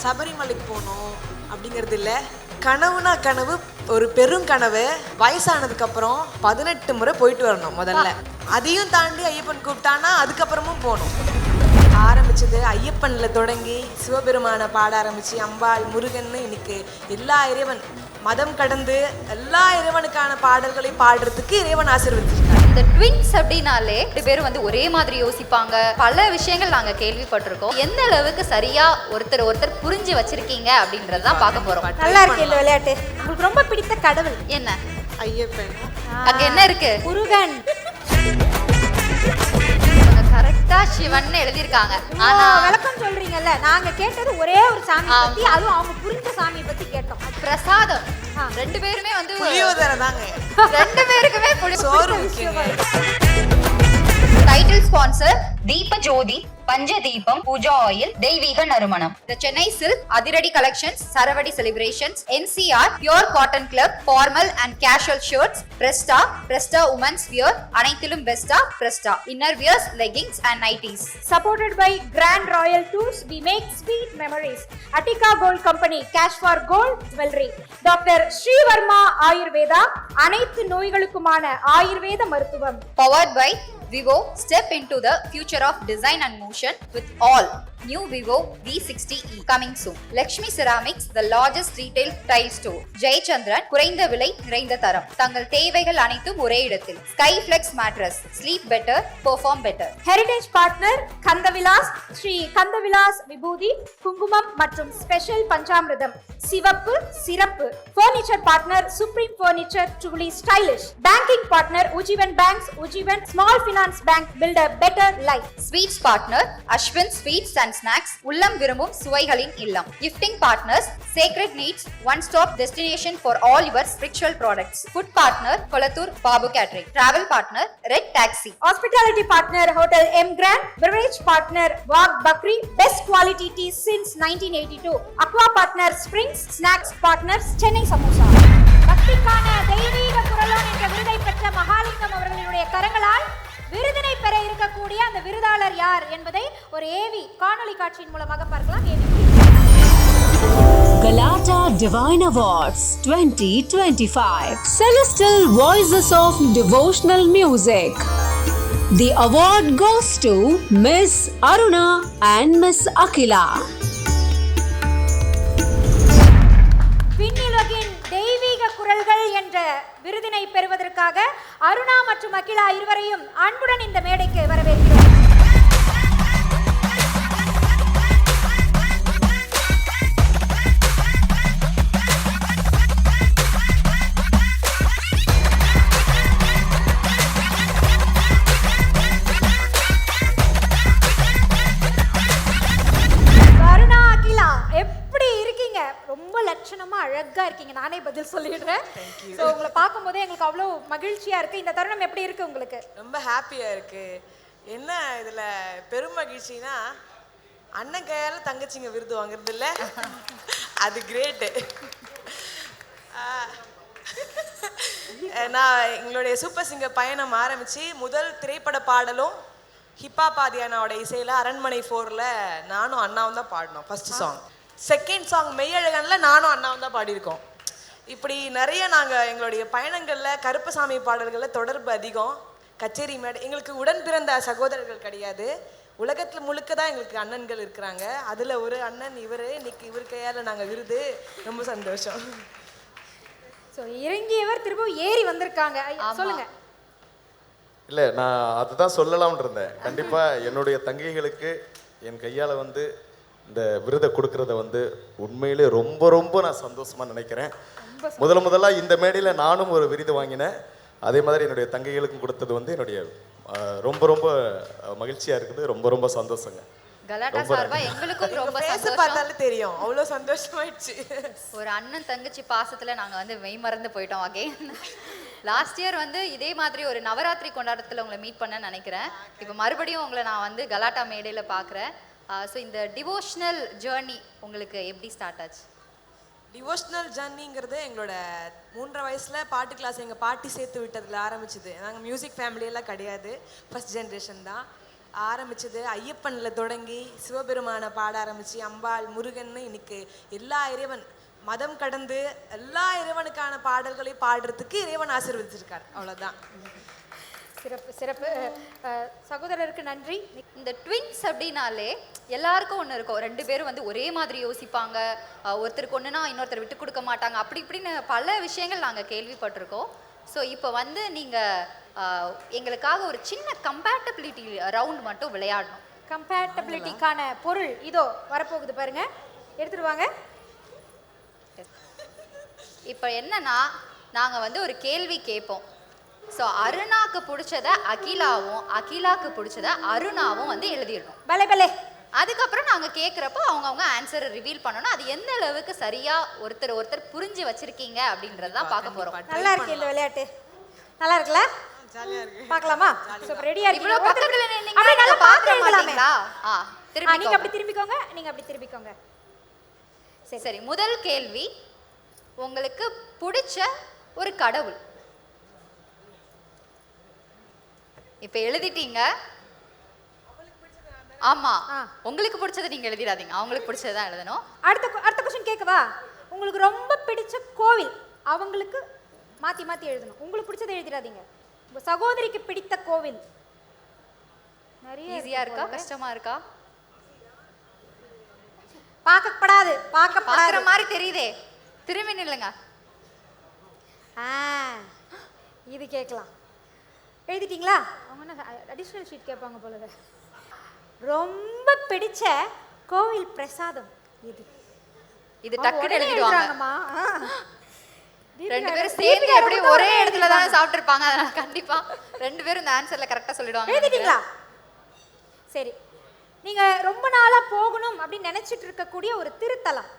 சபரிமலைக்கு போகணும் அப்படிங்கிறது இல்லை. கனவுனா கனவு, ஒரு பெரும் கனவு. வயசானதுக்கப்புறம் 18 முறை போயிட்டு வரணும் முதல்ல. அதையும் தாண்டி ஐயப்பன் கூப்பிட்டானா அதுக்கப்புறமும் போகணும். ஆரம்பிச்சது ஐயப்பனில் தொடங்கி சிவபெருமானை பாட ஆரம்பித்து அம்பாள் முருகன்னு இன்னைக்கு எல்லா இறைவன் மதம் கடந்து எல்லா இறைவனுக்கான பாடல்களை பாடுறதுக்கு இறைவன் ஆசீர்வதிச்சிருக்காங்க. இந்த ட்வின்ஸ் அப்படின்னாலே 2 பேரும் வந்து ஒரே மாதிரி யோசிப்பாங்க. பல விஷயங்கள் நாங்க கேள்விப்பட்டிருக்கோம். எந்த அளவுக்கு சரியா ஒருத்தர் புரிஞ்சு வச்சிருக்கீங்க அப்படின்றதான் பார்க்க போறோம். நல்லா இருக்கு இந்த விளையாட்டு. உங்களுக்கு ரொம்ப பிடித்த கடவுள் என்ன? ஐயப்பன். அங்க என்ன இருக்கு? முருகன். கரெக்டா சிவன் எழுதிருக்காங்க. ஆனா விளக்கம் சொல்றீங்கல்ல, நாங்க கேட்டது ஒரே ஒரு சாமி பத்தி, அதுவும் அவங்க புரிஞ்ச சாமியை பத்தி கேட்டோம். பிரசாதம் 2 பேருமே வந்து புளியோதரை தாங்க. 2 பேருக்குமே சோறு முக்கியங்க. டைட்டில் ஸ்பான்சர் தீப ஜோதி, பஞ்சதீபம், பூஜா ஆயில், தெய்வீக நறுமணம். The Chennai Silk, அதிரடி கலெக்ஷன்ஸ், சரவடி celebrations, NCR, Pure Cotton Club, Formal and Casual Shirts, Presta Women's Wear, அனைத்திலும் பெஸ்டா, Presta, Inner Wears, Leggings and Nighties. Supported by Grand Royal Tours, we make sweet memories. Attica Gold Company, cash for gold jewelry. Dr. Srivarma Ayurveda, அனைத்து நோய்களுக்குமான ஆயுர்வேத மருத்துவம். Powered by Vivo, step into the future of design and motion with all new Vivo V60e coming soon. Lakshmi Ceramics, the largest retail tile store. Jayachandran, குறைந்த விலை நிறைந்த தரம். தங்கள் தேவைகள் அனைத்தும் ஒரே இடத்தில். Skyflex mattress, sleep better, perform better. Heritage partner Kandavilas, Sri Kandavilas விபூதி, குங்குமம் மற்றும் ஸ்பெஷல் பஞ்சாமிர்தம், சிவப்பு சிறப்பு. Furniture partner Supreme Furniture, truly stylish. Banking partner Ujjivan Banks, Ujjivan Small Finance Bank, build a better life. Sweets partner Ashwin Sweets and Snacks, உள்ளம் விரும்பும் சுவைகளின் இல்லம். Gifting partners Sacred Needs, one stop destination for all your spiritual products. Food partner Kolathur Babu Catering. Travel partner Red Taxi. Hospitality partner Hotel M Grand. Beverage partner Wag Bakri, best quality tea since 1982. Aqua partner Springs. Snacks partners Chennai Samosa. பக்திக்கான தெய்வீக குரலோன் என்ற விருதை பெற்ற மகாலிங்கம் அவர்களுடைய கரங்களால் விருதினை பெற இருக்கக்கூடிய அந்த விருதாளர் யார் என்பதை ஒரு ஏவி காணொளி காட்சியின் மூலமாக பார்க்கலாம். Galata Divine Awards 2025 Celestial Voices of Devotional Music. The award goes to Miss Aruna and Miss Akila. விண்ணுலகின் தெய்வீக குரல்கள் என்ற விருதினை பெறுவதற்காக அருணா மற்றும் அகிலா இருவரையும் அன்புடன் இந்த மேடைக்கு வரவேற்கிறோம். அருணா அகிலா எப்படி இருக்கீங்க? ரொம்ப லட்சணமா அழகா இருக்கீங்க. நானே பதில் சொல்லிடுறேன். ஸோ உங்களை பார்க்கும் போதே எங்களுக்கு அவ்வளோ மகிழ்ச்சியா இருக்கு. இந்த தருணம் எப்படி இருக்கு உங்களுக்கு? ரொம்ப ஹாப்பியா இருக்கு. என்ன இதுல பெரும் மகிழ்ச்சினா அண்ணன் கையால தங்கச்சிங்க விருது வாங்குறது இல்ல, அது கிரேட்டு. நான் எங்களுடைய சூப்பர் சிங்கர் பயணம் ஆரம்பிச்சு முதல் திரைப்பட பாடலும் ஹிப்ஹாப் ஆதியானாவோட இசையில அரண்மனை 4ல நானும் அண்ணாவும் தான் பாடினோம் ஃபர்ஸ்ட் சாங். செகண்ட் சாங் மெய்யழகன்ல நானும் அண்ணாவும் தான் பாடியிருக்கோம். இப்படி நிறைய நாங்கள் எங்களுடைய பயணங்களில் கருப்பசாமி பாடல்களில் தொடர்பு அதிகம். கச்சேரி மேடை எங்களுக்கு உடன் பிறந்த சகோதரர்கள் கிடையாது, உலகத்தில் முழுக்க தான் எங்களுக்கு அண்ணன்கள் இருக்கிறாங்க. அதில் ஒரு அண்ணன் இவர். இன்னைக்கு இவர் கையால் நாங்கள் விருது, ரொம்ப சந்தோஷம். ஸோ இறங்கியவர் திரும்ப ஏறி வந்திருக்காங்க. சொல்லுங்க. இல்லை, நான் அதுதான் சொல்லலாம்னு இருந்தேன். கண்டிப்பாக என்னுடைய தங்கைகளுக்கு என் கையால் வந்து இந்த விருதை கொடுக்கறத வந்து உண்மையிலே ரொம்ப ரொம்ப நான் சந்தோஷமாக நினைக்கிறேன். முதல்ல இந்த மேடையில் நானும் ஒரு விருது வாங்கினேன். அதே மாதிரி என்னுடைய தங்கைகளுக்கும் கொடுத்தது வந்து என்னுடைய ரொம்ப ரொம்ப மகிழ்ச்சியாக இருக்குது. ரொம்ப ரொம்ப சந்தோஷங்க. கலாட்டா சார்பா எங்களுக்கும் ரொம்ப சந்தோஷம். பார்த்தாலே தெரியும் அவ்வளோ சந்தோஷமாயிடுச்சு. ஒரு அண்ணன் தங்கச்சி பாசத்துல நாங்க வந்து மெய் மறந்து போயிட்டோம். அகைன் லாஸ்ட் இயர் வந்து இதே மாதிரி ஒரு நவராத்திரி கொண்டாட்டத்தில் உங்களை மீட் பண்ண நினைக்கிறேன். இப்போ மறுபடியும் உங்களை நான் வந்து கலாட்டா மேடையில் பார்க்குறேன். ஸோ இந்த டிவோஷனல் ஜேர்னி உங்களுக்கு எப்படி ஸ்டார்ட் ஆச்சு? டிவோஷனல் ஜர்னிங்கிறது எங்களோட 3 வயசில் பாட்டு கிளாஸ் எங்கள் பாட்டி சேர்த்து விட்டதில் ஆரம்பிச்சுது. நாங்கள் மியூசிக் ஃபேமிலியெல்லாம் கிடையாது, ஃபர்ஸ்ட் ஜென்ரேஷன் தான். ஆரம்பிச்சது ஐயப்பன்ல தொடங்கி சிவபெருமானை பாட ஆரம்பிச்சு அம்பாள் முருகன்னு இன்னைக்கு எல்லா இறைவன் மதம் கடந்து எல்லா இறைவனுக்கான பாடல்களை பாடுறதுக்கு இறைவன் ஆசீர்வதிச்சிருக்கார். அவ்வளவுதான். சிறப்பு சிறப்பு. சகோதரருக்கு நன்றி. இந்த ட்வின்ஸ் அப்படின்னாலே எல்லாருக்கும் ஒன்று இருக்கும். 2 பேரும் வந்து ஒரே மாதிரி யோசிப்பாங்க. ஒருத்தருக்கு ஒன்றுனா இன்னொருத்தர் விட்டு கொடுக்க மாட்டாங்க. அப்படி இப்படின்னு பல விஷயங்கள் நாங்கள் கேள்விப்பட்டிருக்கோம். ஸோ இப்போ வந்து நீங்கள் எங்களுக்காக ஒரு சின்ன கம்பேட்டபிலிட்டி ரவுண்ட் மட்டும் விளையாடணும். கம்பேட்டபிலிட்டிக்கான பொருள் இதோ வரப்போகுது பாருங்க, எடுத்துருவாங்க. இப்போ என்னன்னா நாங்கள் வந்து ஒரு கேள்வி கேட்போம். ஸோ அருணாக்கு பிடிச்சத அகிலாவும் அகிலாக்கு பிடிச்சத அருணாவும் வந்து எழுதிடணும். பலே பலே. அதுக்கப்புறம் நாங்கள் கேட்குறப்போ அவங்கவுங்க ஆன்சரை ரிவீல் பண்ணணும். அது எந்த அளவுக்கு சரியாக ஒருத்தர் புரிஞ்சு வச்சிருக்கீங்க அப்படின்றது தான் பார்க்க போகிறோம். நல்லா இருக்கு இந்த விளையாட்டு. நல்லா இருக்குல்ல? ஜாலியா இருக்கு. பார்க்கலாமா? சூப்பர். ரெடியா இவ்வளோ இருக்கீங்களா? பக்கத்தில் அப்படியே நின்னீங்கன்னா நல்லா பார்க்க பார்த்து மாட்டீங்களா? நீங்க அப்படி திரும்பி திரும்பிக்கோங்க, நீங்க அப்படி திரும்பிக்கோங்க. சரி சரி. முதல் கேள்வி, உங்களுக்கு பிடிச்ச ஒரு கடவுள். இப்ப எழுதிட்டீங்க. ஆமா, உங்களுக்கு பிடிச்சதை நீங்க எழுதிடாதீங்க, அவங்களுக்கு பிடிச்சதான் எழுதணும். அடுத்த क्वेश्चन கேட்கவா? உங்களுக்கு ரொம்ப பிடிச்ச கோவில் அவங்களுக்கு மாத்தி மாத்தி எழுதணும். உங்களுக்கு பிடிச்சதை எழுதிடாதீங்க. உங்க சகோதரிக்கு பிடித்த கோவில். நிறைய ஈஸியா இருக்கா கஷ்டமா இருக்கா? பார்க்கப்படாது, பார்க்குற பார்க்கப்படாத மாதிரி தெரியுதே. திரும்பி நில்லுங்க. இது கேட்கலாம். எழுதிட்டீங்களா? அவங்க என்ன அடிஷனல் ஷீட் கேட்பாங்க போல. ரொம்ப பிடிச்ச கோவில் பிரசாதம் இது. இது டக்குன்னு எழுதிடுவாங்க. 2 பேரும் சேர்ந்து தீபிகா எப்படி கூட ஒரே இடத்துல தானே சாப்பிட்டுருப்பாங்க. அதனால கண்டிப்பா 2 பேரும் இந்த ஆன்சர்ல கரெக்டா சொல்லிடுவாங்க. எழுதிட்டீங்களா? சரி. நீங்க ரொம்ப நாளா போகணும் அப்படின்னு நினைச்சிட்டு இருக்கக்கூடிய ஒரு திருத்தலம்,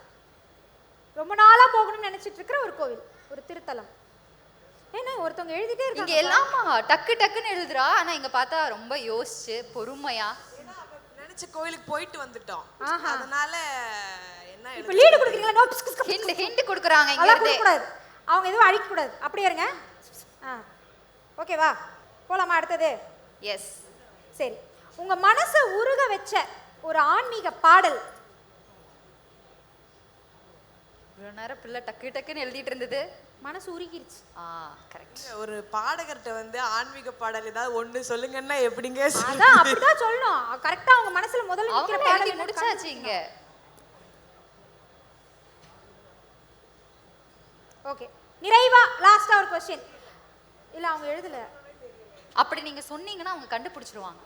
ரொம்ப நாளா போகணும்னு நினைச்சிட்டு இருக்கிற ஒரு கோவில், ஒரு திருத்தலம். ஏன்னா ஒருத்தவங்க எழுதிட்டே இங்க இருக்காங்க. எல்லாமா டக்கு டக்குன்னு எழுதுறா. ஆனா இங்க பார்த்தா ரொம்ப யோசிச்சு பொறுமையா நினைச்ச கோயிலுக்கு போயிட்டு வந்துட்டோம். அதனால என்ன இப்ப லீடு கொடுக்குறீங்களா? நோட்ஸ் ஹிண்ட் கொடுக்குறாங்க இங்க அதெல்லாம் இருந்தே. கொடுக்கக்கூடாது. அவங்க எதுவும் அழிக்க கூடாது. அப்படியே இருங்க. ஓகேவா? போலாமா அடுத்தது? எஸ். சரி. உங்க மனசை உருக வச்ச ஒரு ஆன்மீக பாடல். இவ்வளவு நேரம் பிள்ளை டக்கு டக்குன்னு எழுதிட்டு இருந்தது, மனசு உருகிருச்சு. கரெக்ட். ஒரு பாடகர்கிட்ட வந்து ஆன்மீக பாடல் ஏதாவது ஒண்ணு சொல்லுங்கன்னா எப்படிங்க? அதான் அப்படிதான் சொல்லணும். கரெக்டா அவங்க மனசுல முதல்ல நிக்கிற அவங்க எழுதி பாடல் முடிச்சாச்சு இங்க. ஓகே. நிறைவா லாஸ்டா ஒரு क्वेश्चन. இல்ல அவங்க எழுதல. அப்படி நீங்க சொன்னீங்கன்னா அவங்க கண்டுபிடிச்சிருவாங்க.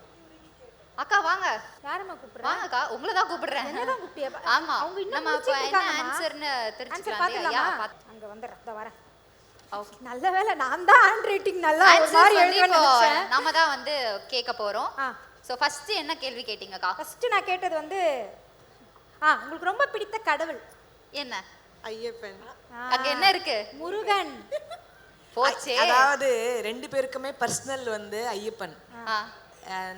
அக்கா வாங்க. யாரம்மா கூப்பிடுறா? வாங்க அக்கா, உங்களை தான் கூப்பிடுறேன். என்னதான் கூப்பிட்டியா? ஆமா, அவங்க இன்னும் நம்ம முடிச்சிட்டு என்ன இருக்காங்கம்மா. ஆன்சர்னு ஆன்சர் தெரிஞ்சுக்கலாம். பாத்துலாமா? அங்க வந்துறேன். இதோ வரேன். ஓகே. நல்ல வேளை நான் தான் ஹேண்ட் ரைட்டிங் நல்லா ஒரு ஆன்சர் மாதிரி சொல்லி எழுதுவேன்னு நினைச்சேன். நாம தான் வந்து கேட்க போறோம். ஆ. சோ ஃபர்ஸ்ட் என்ன கேள்வி கேட்டீங்கக்கா? ஃபர்ஸ்ட் நான் கேட்டது வந்து உங்களுக்கு ரொம்ப பிடித்த கடவுள் என்ன? ஐயப்பன். அங்க என்ன இருக்கு? முருகன். போச்சே. அதாவது 2 பேருக்குமே பர்சனல் வந்து ஐயப்பன். ஆ.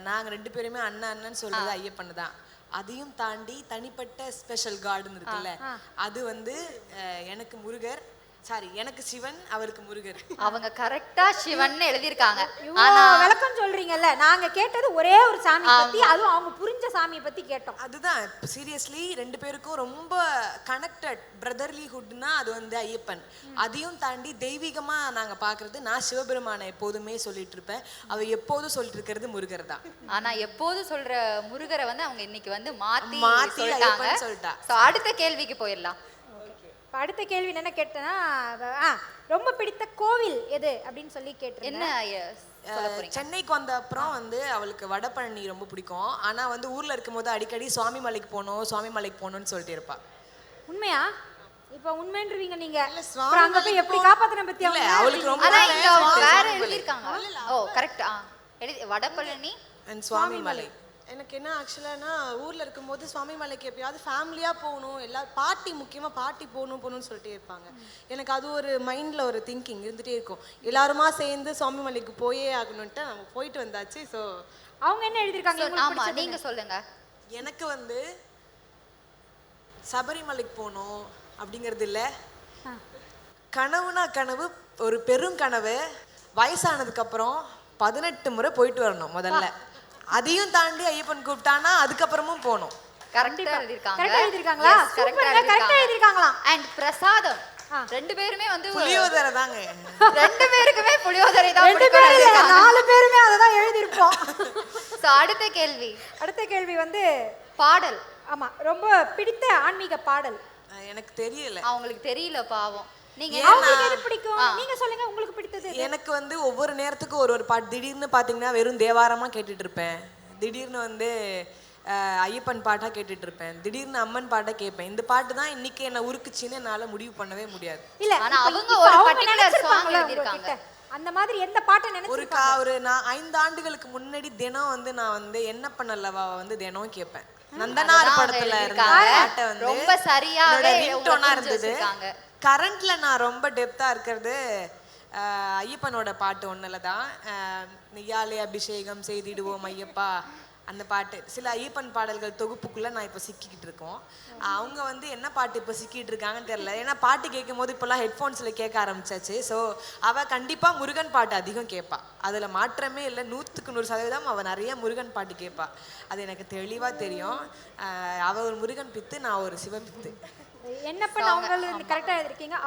நாங்க 2 பேருமே அண்ணன்னு சொல்றது ஐயப்பன் தான். அதையும் தாண்டி தனிப்பட்ட ஸ்பெஷல் கார்டுன்னு இருக்குல்ல, அது வந்து எனக்கு முருகர், சாரி எனக்கு சிவன், அவருக்கு முருகர். அவங்க கரெக்டா சிவன் எழுதிருக்காங்க. ஆனா விளக்கம் சொல்றீங்கல்ல, நாங்க கேட்டது ஒரே ஒரு சாமி பத்தி, அதுவும் அவங்க புரிஞ்ச சாமியை பத்தி கேட்டோம். அதுதான் சீரியஸ்லி 2 பேருக்கும் ரொம்ப கனெக்டட் பிரதர்லிஹுட்னா அது வந்து ஐயப்பன். அதையும் தாண்டி தெய்வீகமா நாங்க பாக்குறது, நான் சிவபெருமானை எப்போதுமே சொல்லிட்டு இருப்பேன், அவ எப்போதும் சொல்லிட்டு இருக்கிறது முருகர் தான். ஆனா எப்போதும் சொல்ற முருகரை வந்து அவங்க இன்னைக்கு வந்து மாத்தி ஐயப்பன் சொல்லிட்டா. சோ அடுத்த கேள்விக்கு போயிடலாம். அடுத்த கேள்வி என்ன கேட்டேன்னா, ரொம்ப பிடித்த கோவில் எது அப்படின்னு சொல்லி கேட்டேன். என்ன சொல்ல போறீங்க? சென்னைக்கு வந்த அப்புறம் வந்து அவளுக்கு வடபழனி ரொம்ப பிடிக்கும். ஆனா வந்து ஊர்ல இருக்கும்போது அடிக்கடி சுவாமி மலைக்கு போகணும்னு சொல்லிட்டு இருப்பா. உண்மையா? இப்ப உண்மைன்றீங்க நீங்க. சுவாமி அங்க போய் எப்படி காப்பாத்தன பத்தி இல்ல, அவளுக்கு ரொம்ப ஆனா இங்க அவங்க வேற எழுதிருக்காங்க. ஓ கரெக்ட். வடபழனி and சுவாமி மலை. எனக்கு என்ன ஆக்சுவலானா ஊர்ல இருக்கும்போது சுவாமி மலைக்கு எப்பயாவது ஃபேமிலியா போகணும், எல்லாரும் பாட்டி, முக்கியமா பாட்டி போகணும்னு சொல்லிட்டே இருப்பாங்க. எனக்கு அது ஒரு மைண்ட்ல ஒரு திங்கிங் இருந்துட்டே இருக்கும். எல்லாருமா சேர்ந்து சுவாமி மலைக்கு போயே ஆகணும்ட்டு நம்ம போயிட்டு வந்தாச்சு. ஸோ அவங்க என்ன எழுதிருக்காங்க? ஆமா நீங்க சொல்லுங்க. எனக்கு வந்து சபரிமலைக்கு போகணும் அப்படிங்கிறது இல்லை, கனவுனா கனவு, ஒரு பெரும் கனவு. வயசானதுக்கு அப்புறம் 18 முறை போயிட்டு வரணும் முதல்ல. அதையும் தாண்டி ஐயப்பன் கூப்பிட்டானா அதுக்கப்புறமும் போகணும். கரெக்டா எழுதிருக்காங்க. கரெக்டா எழுதிருக்காங்களா? Yes, correct ஆ சூப்பர்ங்க, கரெக்டா எழுதிருக்காங்களா? And பிரசாதம் ரெண்டு பேருமே வந்து புளியோதரை தாங்க. ரெண்டு பேருக்குமே புளியோதரை தான் ரெண்டு பேரும் இல்ல, பிடிக்கும். 4 பேருமே அதை தான் எழுதியிருப்போம். So, அடுத்த கேள்வி அடுத்த கேள்வி வந்து பாடல். ஆமா, ரொம்ப பிடித்த ஆன்மீக பாடல். எனக்கு தெரியல. அவங்களுக்கு தெரியல பாவம். நீங்க அவங்களுக்கு எது பிடிக்கும்? நீங்க சொல்லுங்க, உங்களுக்கு பிடித்தது எது? எனக்கு வந்து ஒவ்வொரு நேரத்துக்கும் ஒரு பாட்டு. திடீர்னு பாத்தீங்கன்னா வெறும் தேவாரமா கேட்டுட்டு இருப்பேன். திடீர்னு வந்து ஐயப்பன் பாட்டா கேட்டுட்டு இருப்பேன். திடீர்னு அம்மன் பாட்டா கேட்பேன். இந்த பாட்டு தான் இன்னைக்கு என்ன உருக்குச்சின்னு என்னால முடிவு பண்ணவே முடியாது. இல்ல, ஆனா இப்ப- அவங்க இப்ப ஒரு அவங்க particular நினைச்சிருப்பாங்கல்ல song எழுதிருக்காங்க. உங்ககிட்ட. அந்த மாதிரி எந்த பாட்டை நினைச்சிருப்பாங்க? நான் 5 ஆண்டுகளுக்கு முன்னாடி தினம் வந்து நான் வந்து என்ன பண்ணலவா வந்து தினம் கேட்பேன். நந்தனார் அதுதான் படத்துல அவங்க இருந்த எழுதிருக்காங்க. பாட்டை வந்து ரொம்ப சரியாவே என்னோட ringtone-ஆ அவங்க புரிஞ்சு இருந்தது. வச்சிருக்காங்க. கரண்ட்ல நான் ரொம்ப டெப்தா இருக்கிறது ஐயப்பனோட பாட்டு ஒண்ணுல தான். நெய்யாலே அபிஷேகம் செய்திடுவோம் ஐயப்பா, அந்த பாட்டு. சில ஐயப்பன் பாடல்கள் தொகுப்புக்குள்ள நான் இப்போ சிக்கிக்கிட்டு இருக்கோம். அவங்க வந்து என்ன பாட்டு இப்போ சிக்கிட்டு இருக்காங்கன்னு தெரியல. ஏன்னா பாட்டு கேட்கும் போது இப்போல்லாம் ஹெட்ஃபோன்ஸ்ல கேட்க ஆரம்பிச்சாச்சு. ஸோ அவ கண்டிப்பா முருகன் பாட்டு அதிகம் கேட்பா. அதுல மாற்றமே இல்லை. 100க்கு 100% அவ நிறைய முருகன் பாட்டு கேட்பா. அது எனக்கு தெளிவா தெரியும். அவ ஒரு முருகன் பித்து, நான் ஒரு சிவபித்து. என்ன பண்ண அவங்களுக்கு கரெக்டா எழுதிருக்கீங்க.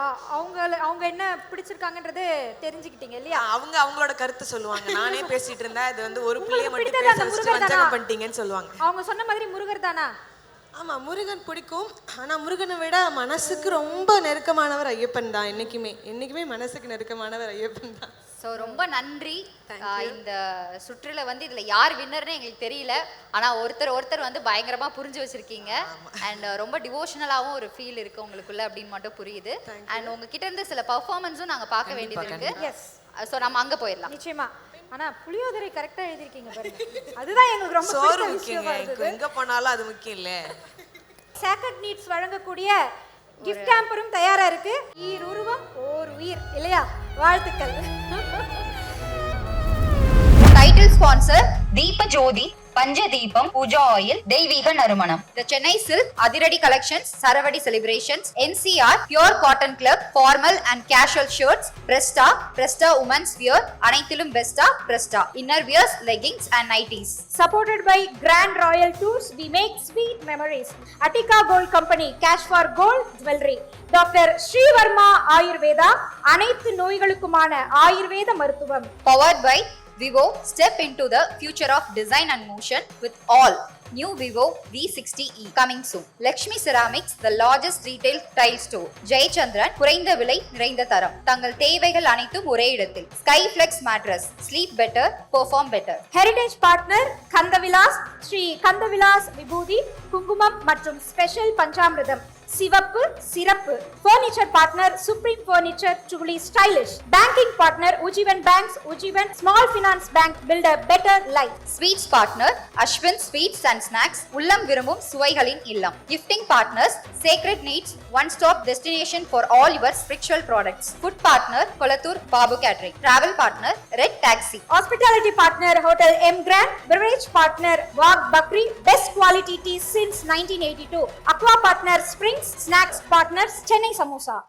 அவங்க என்ன பிடிச்சிருக்காங்கன்றது தெரிஞ்சுக்கிட்டீங்க இல்லையா? அவங்க அவங்களோட கருத்து சொல்லுவாங்க. நானே பேசிட்டு இருந்தா இது வந்து ஒரு பிள்ளைய உங்களுக்கு மட்டும் பிடித்தது பேச அந்த வச்சுட்டு முருகன் தானா? வஞ்சகம் பண்ணிட்டீங்கன்னு சொல்லுவாங்க. அவங்க சொன்ன மாதிரி முருகர் தானா? ஆமா, முருகன் பிடிக்கும். ஆனா முருகனை விட மனசுக்கு ரொம்ப நெருக்கமானவர் ஐயப்பன் தான். என்னைக்குமே மனசுக்கு நெருக்கமானவர் ஐயப்பன் தான். ஸோ ரொம்ப நன்றி. இந்த சுற்றுல வந்து இதுல யார் வின்னர்னு எங்களுக்கு தெரியல. ஆனா ஒருத்தர் வந்து பயங்கரமா புரிஞ்சு வச்சிருக்கீங்க. அண்ட் ரொம்ப டிவோஷனலாவும் ஒரு ஃபீல் இருக்கு உங்களுக்குள்ள அப்படின்னு மட்டும் புரியுது. அண்ட் உங்ககிட்ட இருந்து சில பர்ஃபார்மன்ஸும் நாங்க பார்க்க வேண்டியது இருக்கு. எஸ், ஸோ நம்ம அங்க போயிடலாம். நிச்சயமா. ஆனா புளியோதரை கரெக்டா எழுதிருக்கீங்க பாருங்க. அதுதான் எங்களுக்கு ரொம்ப சோறு பிடிச்ச முக்கியங்க. விஷயம். எங்க போனாலும் அது முக்கியம் இல்ல. சேக்கட் நீட்ஸ் வழங்கக்கூடிய கிஃப்ட் ஹேம்பரும் தயாரா இருக்கு. ஈருருவம் ஓர் உயிர் இல்லையா? வாழ்த்துக்கள். டைட்டில் ஸ்பான்சர் தீப ஜோதி, பஞ்சதீபம், பூஜா ஆயில், தெய்வீக நறுமணம். The Chennai Silk, Adiradi Collections, Saravadi Celebrations, NCR, Pure Cotton Club, Formal and Casual Shirts, Presta Women's Wear, அனைத்திலும் பெஸ்டா, Presta, Inner Wears, Leggings and Nighties. Supported by Grand Royal Tours, we make sweet memories. Attica Gold Company, cash for gold jewelry. Dr. Srivarma Ayurveda, அனைத்து நோய்களுக்குமான ஆயுர்வேத மருத்துவம். Powered by Vivo, step into the future of design and motion with all. New Vivo V60e coming soon. Lakshmi Ceramics, the largest retail tile store. Jayachandran, குறைந்த விலை நிறைந்த தரம். தங்கள் தேவைகள் அனைத்தும் ஒரே இடத்தில். Skyflex mattress, sleep better, perform better. Heritage partner Kandavilas, Sri Kandavilas விபூதி, குங்குமம் மற்றும் ஸ்பெஷல் பஞ்சாமிர்தம். சிவப்பு சிறப்பு. Furniture partner Supreme Furniture, truly stylish. Banking partner Ujjivan Banks, Ujjivan Small Finance Bank, build a better life. Sweets partner Ashwin Sweets and Snacks, உள்ளம் விரும்பும் சுவைகளின் இல்லம். Gifting partners Sacred Needs, one stop destination for all your spiritual products. Food partner Kolathur Babu Catering. Travel partner Red Taxi. Hospitality partner Hotel M Grand. Beverage partner Wag Bakri, best quality tea since 1982. Aqua partner Springs. Snacks partners Chennai Samosa.